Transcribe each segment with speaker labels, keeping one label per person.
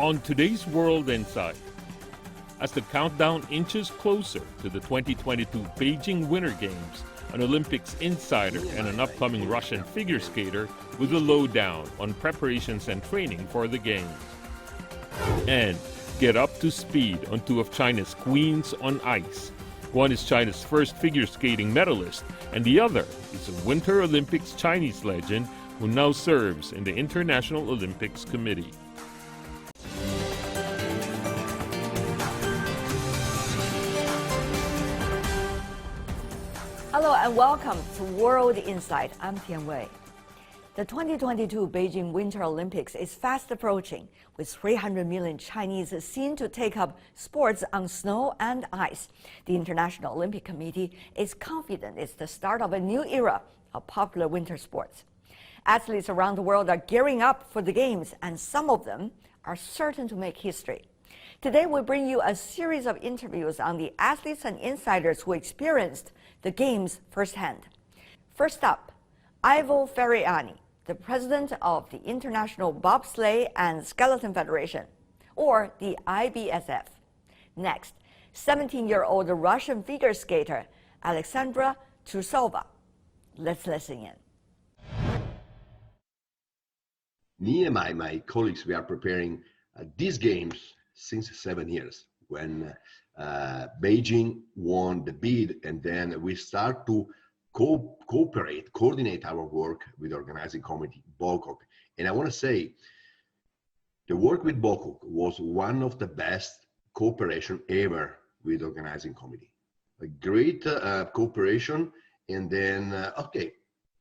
Speaker 1: on today's World Insight. As the countdown inches closer to the 2022 Beijing Winter Games, an Olympics insider and an upcoming Russian figure skater with a lowdown on preparations and training for the Games. And get up to speed on two of China's queens on ice. One is China's first figure skating medalist, and the other is a Winter Olympics Chinese legend who now serves in the International Olympics Committee.
Speaker 2: Hello and welcome to World Insight. I'm Tian Wei. The 2022 Beijing Winter Olympics is fast approaching, with 300 million Chinese seen to take up sports on snow and ice. The International Olympic Committee is confident it's the start of a new era of popular winter sports. Athletes around the world are gearing up for the Games, and some of them are certain to make history. Today, we bring you a series of interviews on the athletes and insiders who experienced the Games firsthand. First up, Ivo Ferriani, the president of the International Bobsleigh and Skeleton Federation, or the IBSF. Next, 17-year-old Russian figure skater Alexandra. Let's listen in.
Speaker 3: Me and my colleagues, we are preparing these games since 7 years, when Beijing won the bid, and then we start to coordinate our work with the organizing committee, BOCOC. And I want to say, the work with BOCOC was one of the best cooperation ever with the organizing committee. A great cooperation, and then, okay,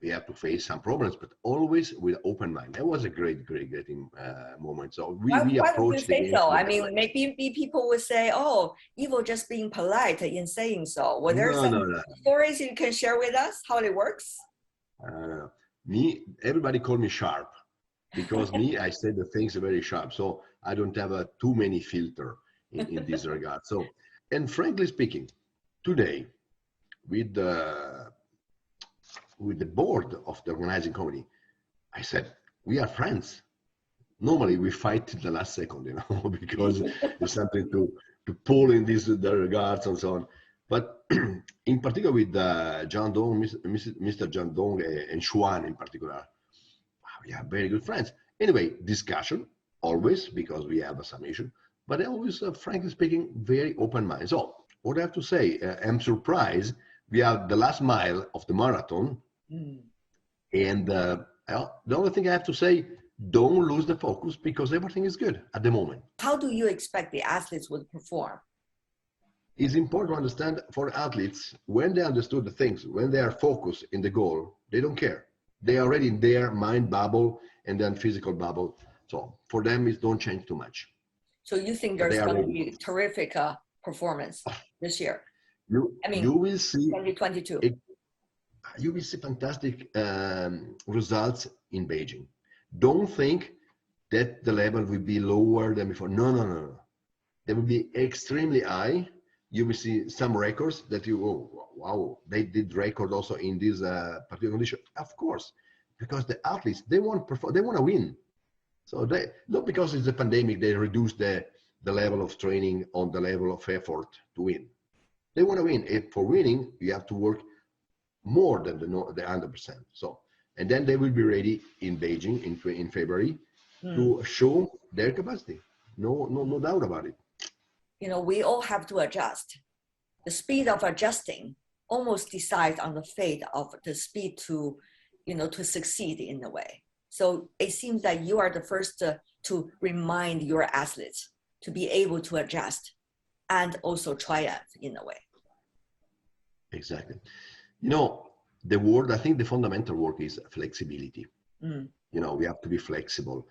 Speaker 3: we have to face some problems, but always with open mind. That was a great moment. So we approached the games.
Speaker 2: So? I mean, maybe people would say, "Oh, Ivo just being polite in saying so." Were there some stories you can share with us how it works?
Speaker 3: Everybody called me sharp, because I said the things very sharp. So I don't have too many filter in this regard. So, and frankly speaking, today with the board of the organizing committee, I said, we are friends. Normally we fight till the last second, because there's something to pull in this regards and so on. But in particular with John Dong, Mr. John Dong and Xuan in particular, we are very good friends. Anyway, discussion, always, because we have some issue, but always, frankly speaking, very open mind. So what I have to say, I'm surprised. We are the last mile of the marathon. And the only thing I have to say, don't lose the focus, because everything is good at the moment.
Speaker 2: How do you expect the athletes would perform?
Speaker 3: It's important to understand for athletes, when they understood the things, when they are focused in the goal, they don't care. They are already in their mind bubble and then physical bubble. So for them, it don't change too much.
Speaker 2: So you think there's going to be terrific performance this year?
Speaker 3: You will see
Speaker 2: 2022.
Speaker 3: You will see fantastic results in Beijing. Don't think that the level will be lower than before. No. They will be extremely high. You will see some records that you go, wow, they did record also in this particular condition. Of course, because the athletes, they want to win. So they, not because it's a pandemic, they reduce the level of training on the level of effort to win. They want to win. If for winning, you have to work more than the 100%. So, and then they will be ready in Beijing in February to show their capacity. No doubt about it.
Speaker 2: We all have to adjust. The speed of adjusting almost decides on the fate of the speed to succeed in a way. So it seems that you are the first to remind your athletes to be able to adjust and also triumph in a way.
Speaker 3: Exactly. I think the fundamental word is flexibility. We have to be flexible.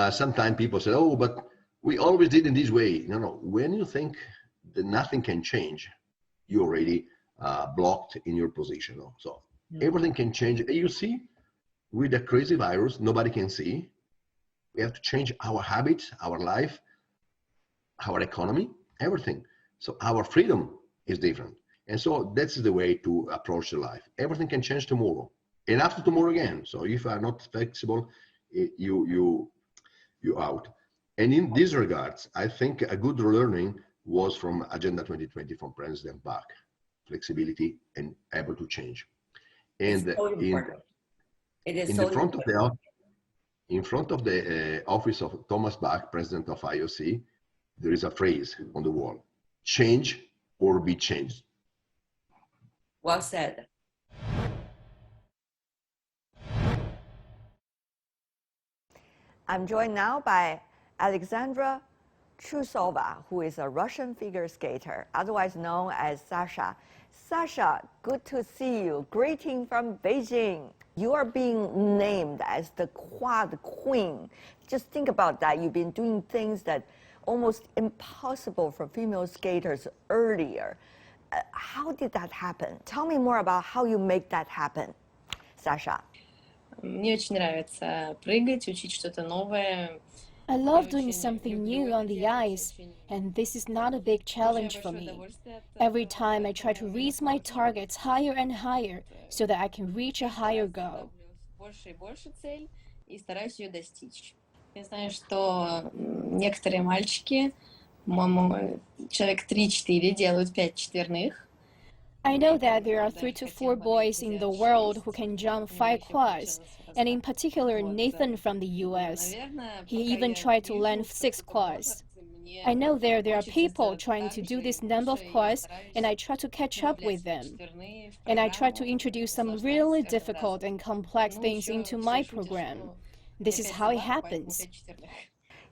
Speaker 3: Sometimes people say, oh, but we always did in this way. No. When you think that nothing can change, you're already blocked in your position. So everything can change. You see, with the crazy virus, nobody can see. We have to change our habits, our life, our economy, everything. So our freedom is different. And so that's the way to approach the life. Everything can change tomorrow and after tomorrow again. So if you are not flexible, you out. And in these regards, I think a good learning was from Agenda 2020 from President Bach, flexibility and able to change. And
Speaker 2: It's so important. It is
Speaker 3: in
Speaker 2: so
Speaker 3: the front
Speaker 2: important.
Speaker 3: of the in front of the office of Thomas Bach, president of IOC, there is a phrase on the wall: change or be changed.
Speaker 2: Well said. I'm joined now by Alexandra Trusova, who is a Russian figure skater, otherwise known as Sasha. Sasha, good to see you. Greeting from Beijing. You are being named as the quad queen. Just think about that. You've been doing things that almost impossible for female skaters earlier. How did that happen? Tell me more about how you make that happen, Sasha.
Speaker 4: Мне очень нравится прыгать, учить что-то новое.
Speaker 5: I love doing something new on the ice, and this is not a big challenge for me. Every time I try to raise my targets higher and higher so that I can reach a higher goal.
Speaker 4: Больше и больше цель и стараюсь ее достичь. Я знаю, что некоторые мальчики, по-моему, человек 3-4 делают 5 четверных.
Speaker 5: I know that there are 3 to 4 boys in the world who can jump 5 quads, and in particular Nathan from the US. He even tried to land 6 quads. I know there are people trying to do this number of quads, and I try to catch up with them. And I try to introduce some really difficult and complex things into my program. This is how it happens.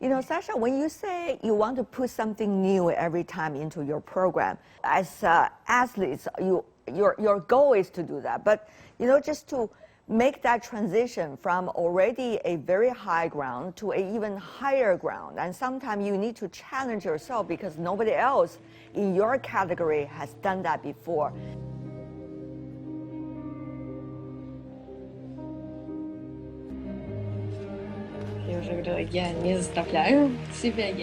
Speaker 2: You know, Sasha, when you say you want to put something new every time into your program, as athletes, your goal is to do that. But, you know, just to make that transition from already a very high ground to an even higher ground. And sometimes you need to challenge yourself because nobody else in your category has done that before.
Speaker 4: Я уже говорила, я не заставляю себя,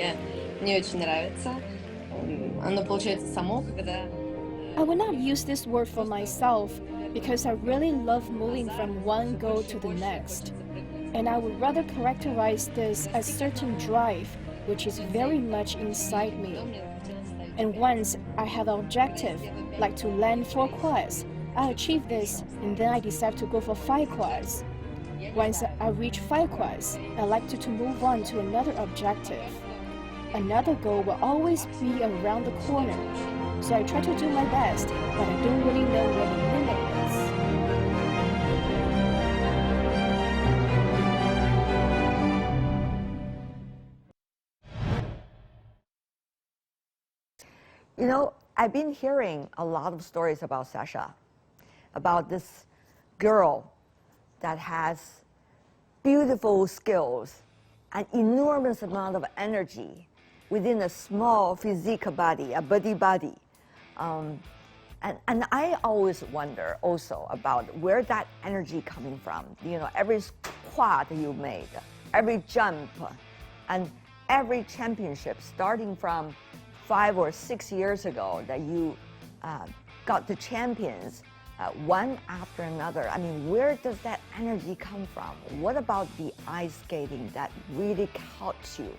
Speaker 4: мне очень нравится. Оно получается само, когда...
Speaker 5: I will not use this word for myself because I really love moving from one goal to the next. And I would rather characterize this as certain drive, which is very much inside me. And once I have an objective, like to land 4 quads, I achieve this and then I decide to go for 5 quads. Once I reach 5 quads, I like to move on to another objective. Another goal will always be around the corner. So I try to do my best, but I don't really know where the limit is.
Speaker 2: You know, I've been hearing a lot of stories about Sasha, about this girl that has beautiful skills, an enormous amount of energy within a small physique body, a body. And I always wonder also about where that energy coming from. You know, every quad you made, every jump, and every championship starting from 5 or 6 years ago that you got the champions one after another. I mean, where does that energy come from? What about the ice skating that really caught you?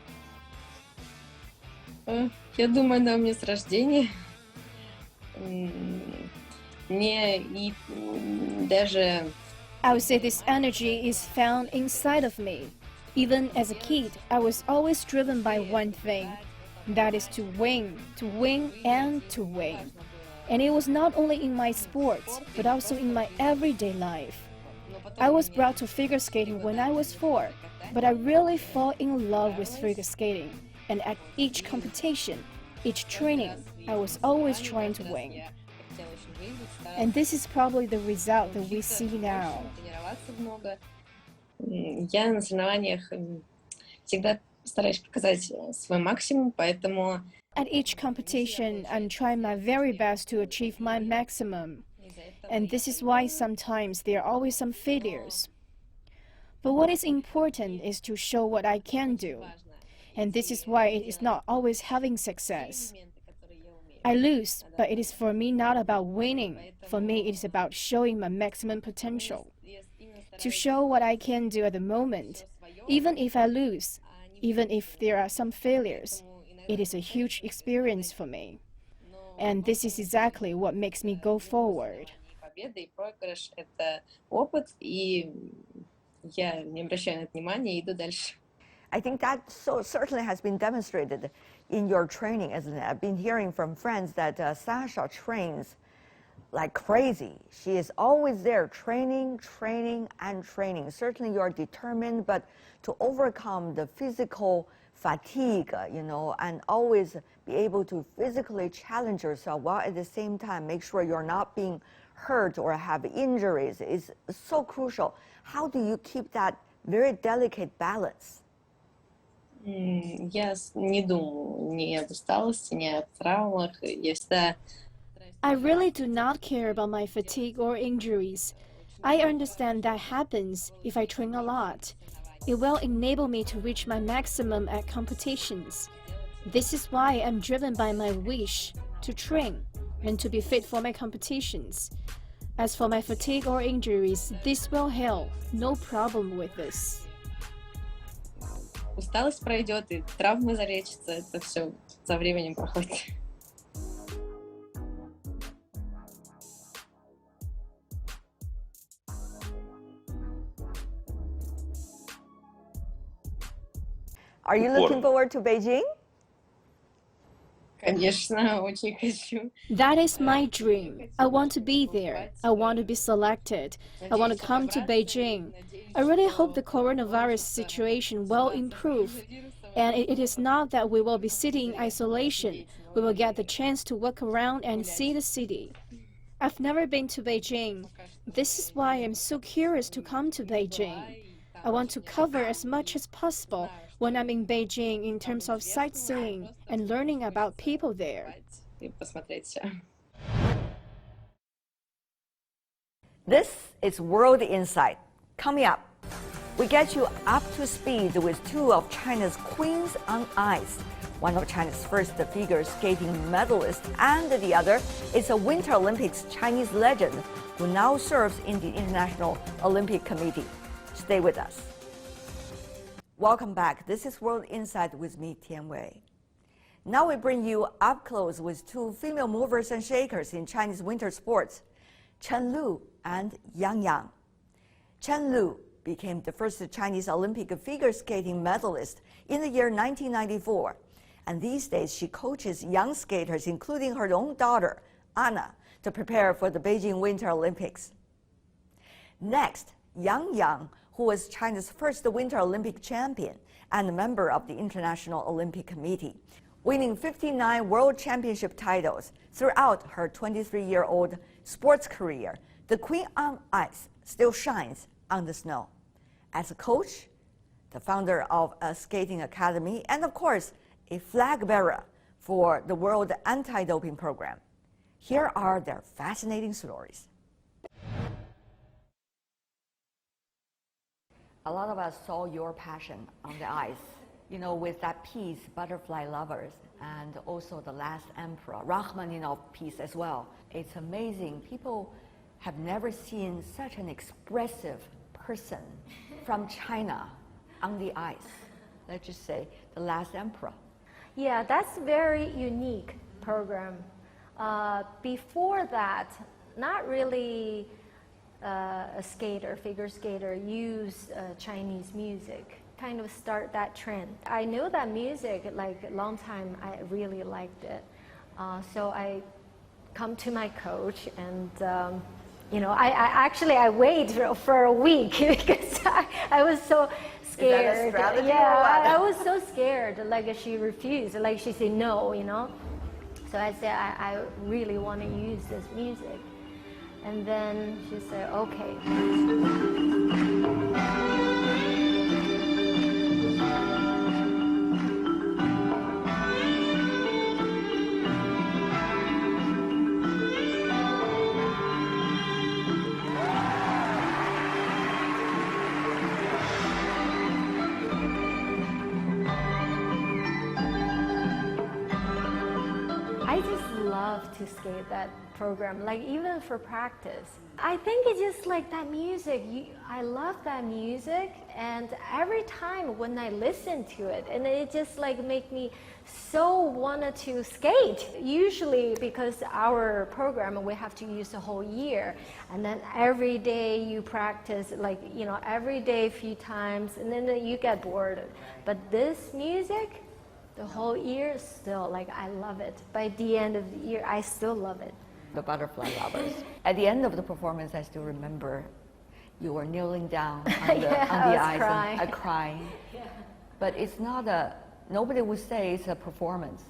Speaker 4: Я думаю, она у меня с рождения. Мне и даже...
Speaker 5: I would say this energy is found inside of me. Even as a kid, I was always driven by one thing. That is to win and to win. And it was not only in my sports, but also in my everyday life. I was brought to figure skating when I was 4, but I really fell in love with figure skating. And at each competition, each training, I was always trying to win. And this is probably the result that we see now.
Speaker 4: Я на соревнованиях всегда стараюсь показать свой максимум, поэтому...
Speaker 5: At each competition, I'm trying my very best to achieve my maximum. And this is why sometimes there are always some failures. But what is important is to show what I can do. And this is why it is not always having success. I lose, but it is for me not about winning. For me, it is about showing my maximum potential. To show what I can do at the moment, even if I lose, Even if there are some failures, it is a huge experience for me. And this is exactly what makes me go forward.
Speaker 4: Победа и проигрыш — это опыт, и я не обращаю на это внимания и иду дальше.
Speaker 2: I think that certainly has been demonstrated in your training, isn't it? I've been hearing from friends that Sasha trains like crazy. She is always there training, and training. Certainly you're determined, but to overcome the physical fatigue, and always be able to physically challenge yourself while at the same time make sure you're not being hurt or have injuries is so crucial. How do you keep that very delicate balance?
Speaker 4: Я не думаю ни об усталости, ни о травмах. Я всегда...
Speaker 5: I really do not care about my fatigue or injuries. I understand that happens if I train a lot. It will enable me to reach my maximum at competitions. This is why I'm driven by my wish to train and to be fit for my competitions. As for my fatigue or injuries, this will help. No problem with this.
Speaker 4: Усталость пройдет, и травмы залечатся. Это все со временем проходит.
Speaker 2: Are you looking forward to Beijing?
Speaker 4: Конечно, очень хочу.
Speaker 5: That is my dream. I want to be there. I want to be selected. I want to come to Beijing. I really hope the coronavirus situation will improve. And it is not that we will be sitting in isolation. We will get the chance to walk around and see the city. I've never been to Beijing. This is why I'm so curious to come to Beijing. I want to cover as much as possible when I'm in Beijing in terms of sightseeing and learning about people there.
Speaker 2: This is World Insight. Coming up, we get you up to speed with two of China's queens on ice. One of China's first figure skating medalists, and the other is a Winter Olympics Chinese legend who now serves in the International Olympic Committee. Stay with us. Welcome back. This is World Insight with me, Tian Wei. Now we bring you up close with two female movers and shakers in Chinese winter sports, Chen Lu and Yang. Chen Lu became the first Chinese Olympic figure skating medalist in the year 1994. And these days she coaches young skaters, including her own daughter, Anna, to prepare for the Beijing Winter Olympics. Next, Yang, who was China's first Winter Olympic champion and a member of the International Olympic Committee, winning 59 World Championship titles throughout her 23-year-old sports career. The Queen on Ice still shines on the snow. As a coach, the founder of a skating academy, and of course, a flag bearer for the World Anti-Doping Program. Here are their fascinating stories. A lot of us saw your passion on the ice, with that piece, Butterfly Lovers, and also The Last Emperor, Rachmaninoff piece as well. It's amazing. People have never seen such an expressive person from China on the ice. Let's just say The Last Emperor.
Speaker 6: Yeah, that's a very unique program. Before that, not really a figure skater use Chinese music, kind of start that trend. I know that music, like a long time, I really liked it. So I come to my coach and, I wait for a week because I was so scared.
Speaker 2: Is that a strategy
Speaker 6: yeah,
Speaker 2: or what?
Speaker 6: I was so scared, like she refused, like she said no, So I said, I really want to use this music. And then she said, okay. I just love love to skate that program, like even for practice. I think it's just like that music. I love that music, and every time when I listen to it, and it just like make me so wanted to skate. Usually because our program we have to use the whole year, and then every day you practice, like every day a few times, and then you get bored. But this music, the whole year, still like I love it. By the end of the year, I still love it.
Speaker 2: The butterfly lovers. At the end of the performance, I still remember you were kneeling down on the, on the ice
Speaker 6: crying.
Speaker 2: and crying. Yeah. But it's not nobody would say it's a performance,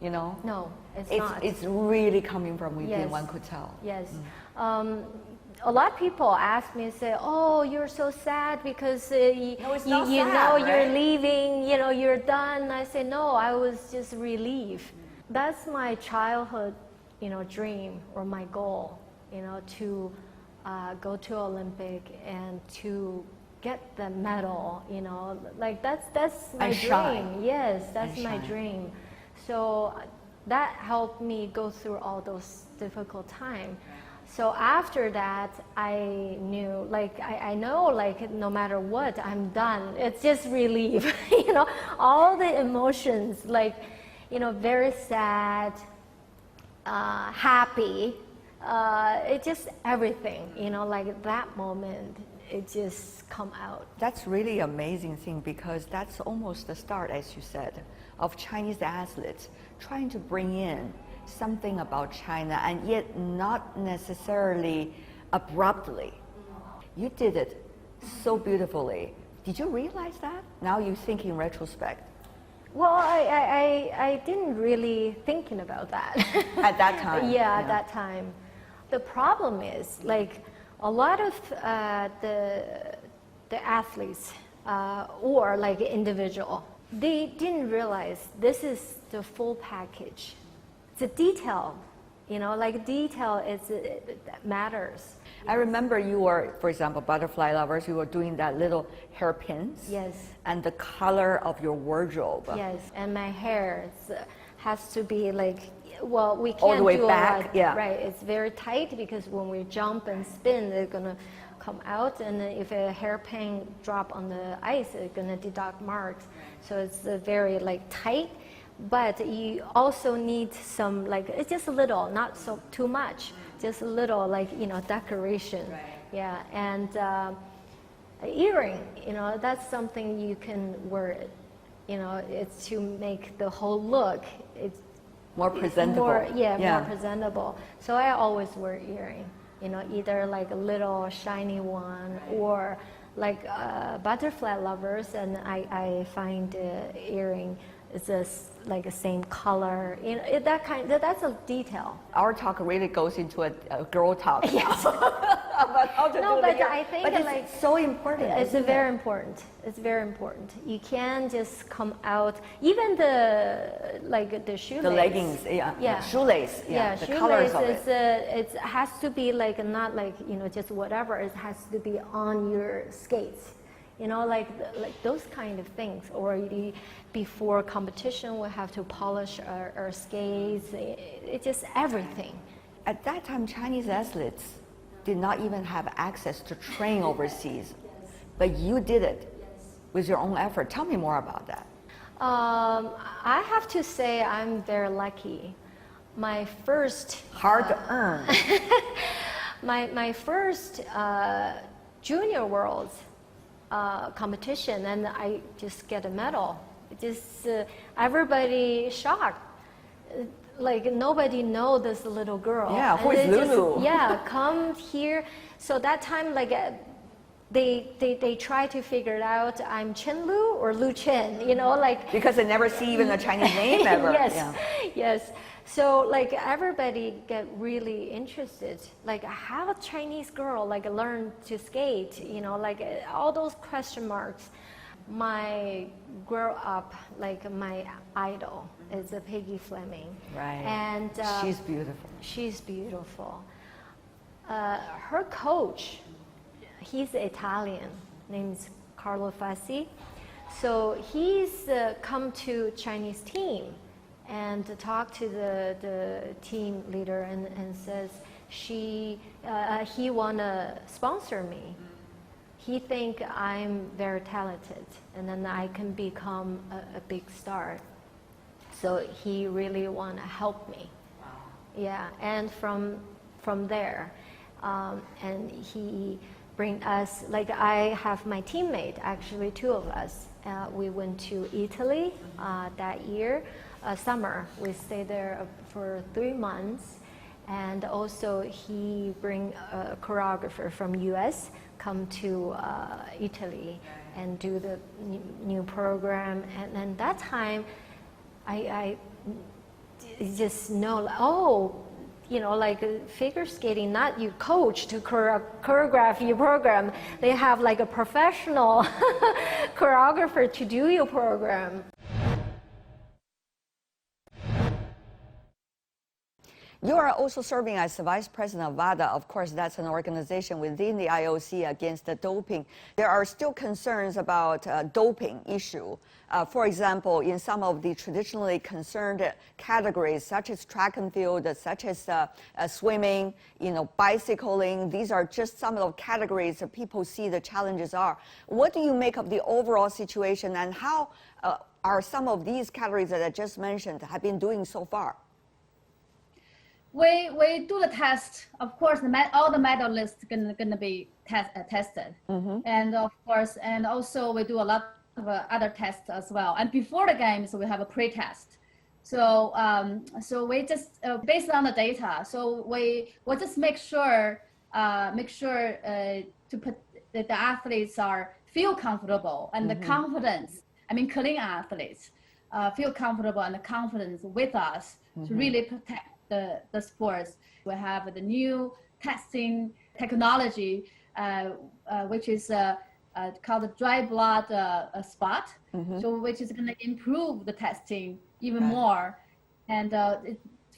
Speaker 6: No, it's not.
Speaker 2: It's really coming from within,
Speaker 6: Yes.
Speaker 2: one could tell.
Speaker 6: Yes. A lot of people ask me and say, "Oh, you're so sad because you
Speaker 2: sad,
Speaker 6: know you're
Speaker 2: right?
Speaker 6: leaving. You're done." I say, "No, I was just relieved." That's my childhood, dream or my goal. To go to Olympic and to get the medal. Like that's my
Speaker 2: And
Speaker 6: dream.
Speaker 2: shine.
Speaker 6: Yes, that's
Speaker 2: And
Speaker 6: my
Speaker 2: shine.
Speaker 6: dream. So that helped me go through all those difficult times. So after that, I knew, I know, no matter what, I'm done. It's just relief, all the emotions, very sad, happy, it's just everything, that moment, it just come out.
Speaker 2: That's really amazing thing, because that's almost the start, as you said, of Chinese athletes trying to bring in something about China, and yet not necessarily abruptly. You did it so beautifully. Did you realize that? Now you think in retrospect.
Speaker 6: Well, I didn't really thinking about that.
Speaker 2: At that time.
Speaker 6: Yeah, at that time. The problem is, a lot of the athletes or individual, they didn't realize this is the full package. The detail, detail that matters.
Speaker 2: I remember you were, for example, butterfly lovers, you were doing that little hairpins.
Speaker 6: Yes.
Speaker 2: And the color of your wardrobe.
Speaker 6: Yes, and my hair has to be we can't
Speaker 2: all the way
Speaker 6: do
Speaker 2: back,
Speaker 6: a lot.
Speaker 2: yeah.
Speaker 6: Right, it's very tight because when we jump and spin, they're gonna come out, and if a hairpin drop on the ice, it's gonna deduct marks. So it's very tight. But you also need some it's just a little, not so too much, just a little decoration.
Speaker 2: Right.
Speaker 6: Yeah, and earring, that's something you can wear. It's to make the whole look. It's
Speaker 2: More presentable.
Speaker 6: More presentable. So I always wear earring. Either a little shiny one or butterfly lovers, and I find earring. It's a same color, that's a detail.
Speaker 2: Our talk really goes into a girl talk.
Speaker 6: Yes.
Speaker 2: About how to
Speaker 6: No,
Speaker 2: do
Speaker 6: but
Speaker 2: the hair.
Speaker 6: I think
Speaker 2: but it's so important.
Speaker 6: It's
Speaker 2: isn't
Speaker 6: very
Speaker 2: it?
Speaker 6: important. It's very important. You can't just come out. Even the shoelace.
Speaker 2: The leggings,
Speaker 6: Yeah.
Speaker 2: shoelace, the
Speaker 6: shoelace
Speaker 2: colors of
Speaker 6: is,
Speaker 2: it.
Speaker 6: it has to be not just whatever. It has to be on your skates. Those kind of things. Or before competition, we have to polish our skates. It's just everything.
Speaker 2: At that time, Chinese athletes did not even have access to train overseas, but you did it with your own effort. Tell me more about that.
Speaker 6: I have to say I'm very lucky. My first
Speaker 2: Hard to earn.
Speaker 6: my first junior worlds competition, and I just get a medal. Just everybody shocked. Nobody know this little girl.
Speaker 2: Yeah, who
Speaker 6: And
Speaker 2: is
Speaker 6: they
Speaker 2: Lulu?
Speaker 6: Come here. So that time, they try to figure it out. I'm Chen Lu or Lu Chen.
Speaker 2: Because they never see even a Chinese name ever.
Speaker 6: Yes,
Speaker 2: Yeah.
Speaker 6: yes. So everybody get really interested. How a Chinese girl learn to skate? All those question marks. My grow up my idol is a Peggy Fleming.
Speaker 2: Right.
Speaker 6: And
Speaker 2: she's beautiful.
Speaker 6: She's beautiful. Her coach, he's Italian, name's Carlo Fassi. So he's come to Chinese team, and talked to the team leader and says he wanna sponsor me. He think I'm very talented and then I can become a big star. So he really wanna help me. Wow. Yeah, and from there, and he bring us, like I have my teammate, actually two of us. We went to Italy that year, summer. We stayed there for 3 months. And also he bring a choreographer from US come to Italy and do the new program. And that time, I just know, oh, you know, like figure skating, not you coach to choreograph your program. They have like a professional choreographer to do your program.
Speaker 2: You are also serving as the vice president of WADA. Of course, that's an organization within the IOC against the doping. There are still concerns about doping issue. For example, in some of the traditionally concerned categories, such as track and field, such as swimming, you know, bicycling, these are just some of the categories that people see the challenges are. What do you make of the overall situation, and how are some of these categories that I just mentioned have been doing so far?
Speaker 7: We do the test. Of course, all the medalists gonna be tested, and of course, and also we do a lot of other tests as well. And before the games, we have a pre-test. So so we just based on the data. So we just make sure to put that the athletes feel comfortable and the confidence. I mean, clean athletes feel comfortable and the confidence with us to really protect the sports. We have the new testing technology, which is called the dry blood spot, so which is going to improve the testing even more. And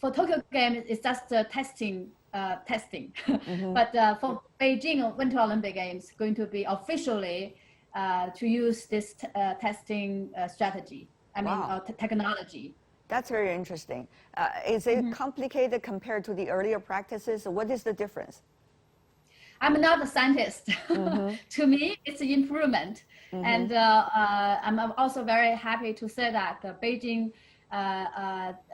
Speaker 7: for Tokyo Games, it's just testing. But for Beijing Winter Olympic Games, going to be officially to use this testing strategy. I mean, technology.
Speaker 2: That's very interesting. Is it complicated compared to the earlier practices? What is the difference?
Speaker 7: I'm not a scientist. To me, it's an improvement. And I'm also very happy to say that the Beijing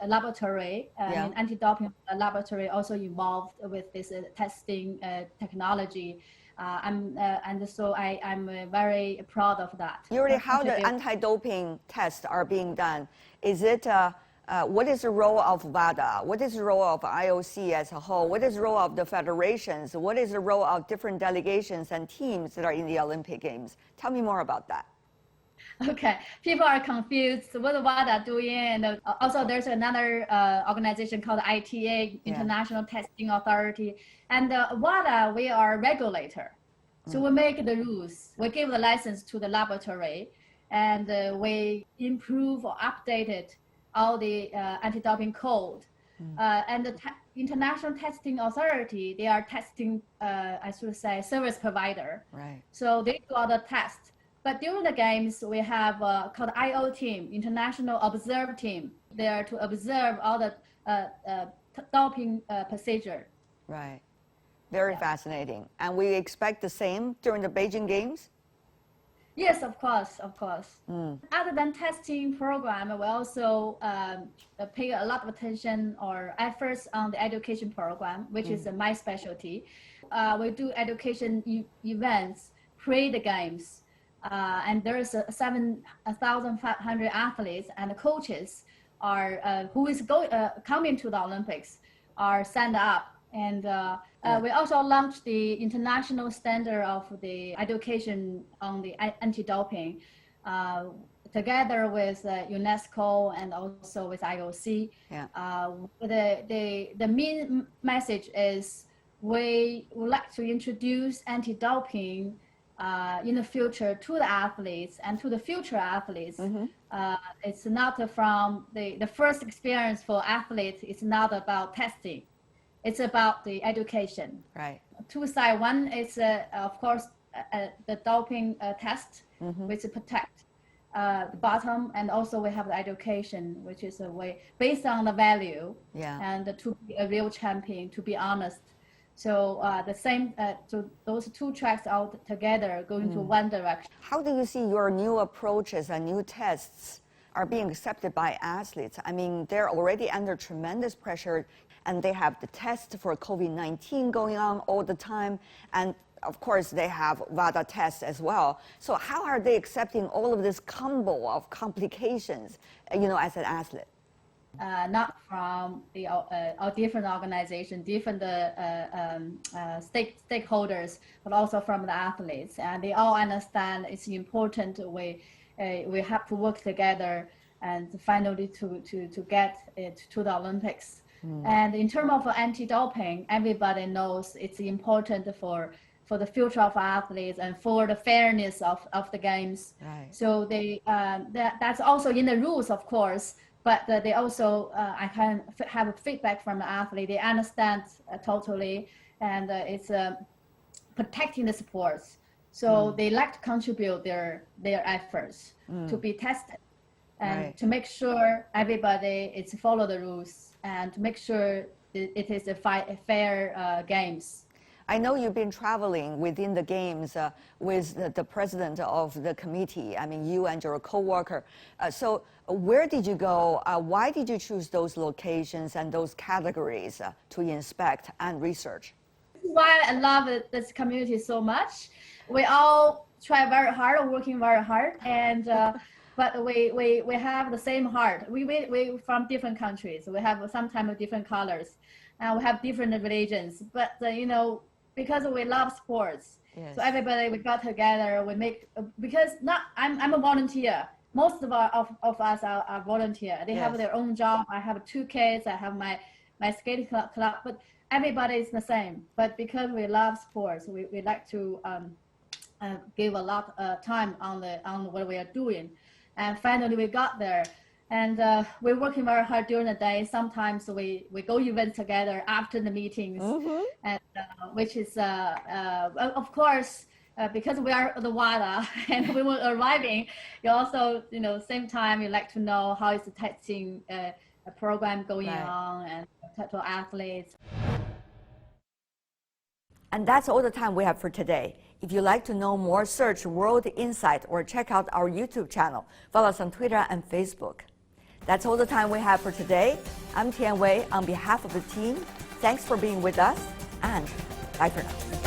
Speaker 7: laboratory, anti-doping laboratory, also involved with this testing technology. And so I'm very proud of that.
Speaker 2: Yuri, how the anti-doping tests are being done? Is it what is the role of WADA? What is the role of IOC as a whole? What is the role of the federations? What is the role of different delegations and teams that are in the Olympic Games? Tell me more about that.
Speaker 7: Okay, people are confused. What is WADA doing? And also, there's another organization called ITA, International Testing Authority. And WADA, we are a regulator. So we make the rules. We give the license to the laboratory, and we improve or update it, all the anti-doping code. And the International Testing Authority, they are testing, I should say, service provider.
Speaker 2: Right.
Speaker 7: So they do all the tests. But during the games, we have called IO team, International Observe Team. They are to observe all the doping procedure.
Speaker 2: Right. Very fascinating. And we expect the same during the Beijing Games?
Speaker 7: Yes, of course, of course. Other than testing program, we also pay a lot of attention or efforts on the education program, which is my specialty. We do education events pre the games, and there is 7,500 athletes and coaches are who is coming to the Olympics are signed up. And we also launched the international standard of the education on the anti-doping together with UNESCO and also with IOC. The main message is we would like to introduce anti-doping in the future to the athletes and to the future athletes. It's not from the first experience for athletes. It's not about testing. It's about the education.
Speaker 2: Right.
Speaker 7: Two sides. One is, of course, the doping test, which protect. the bottom, and also we have the education, which is a way based on the value, and to be a real champion, to be honest. So so those two tracks out together going to one direction.
Speaker 2: How do you see your new approaches and new tests are being accepted by athletes? I mean, they're already under tremendous pressure, and they have the test for COVID-19 going on all the time, and of course, they have VADA tests as well. So how are they accepting all of this combo of complications, as an athlete?
Speaker 7: Not from our different organizations, different stakeholders, but also from the athletes. And they all understand it's important. We have to work together and finally to get it to the Olympics. And in terms of anti-doping, everybody knows it's important for the future of athletes and for the fairness of the games.
Speaker 2: Right.
Speaker 7: So that's also in the rules, of course, but they also, I can have feedback from the athlete. They understand totally, and it's protecting the sports. So they like to contribute their efforts to be tested and to make sure everybody is follow the rules and to make sure it is a fair games.
Speaker 2: I know you've been traveling within the games with the president of the committee. I mean, you and your co-worker. So where did you go? Why did you choose those locations and those categories to inspect and research?
Speaker 7: Why I love this community so much. We all try very hard, working very hard, and but we have the same heart. We from different countries. We have sometimes different colors, and we have different religions. But because we love sports, so everybody we got together. We make because I'm a volunteer. Most of us are volunteer. They have their own job. I have 2 kids. I have my skating club. But everybody is the same. But because we love sports, we like to give a lot of time on what we are doing. And finally we got there. And we're working very hard during the day. Sometimes we go events together after the meetings, and which is of course because we are the WADA and we were arriving. You also same time you like to know how is the testing program going on and to athletes.
Speaker 2: And that's all the time we have for today. If you'd like to know more, search World Insight or check out our YouTube channel. Follow us on Twitter and Facebook. That's all the time we have for today. I'm Tian Wei on behalf of the team. Thanks for being with us, and bye for now.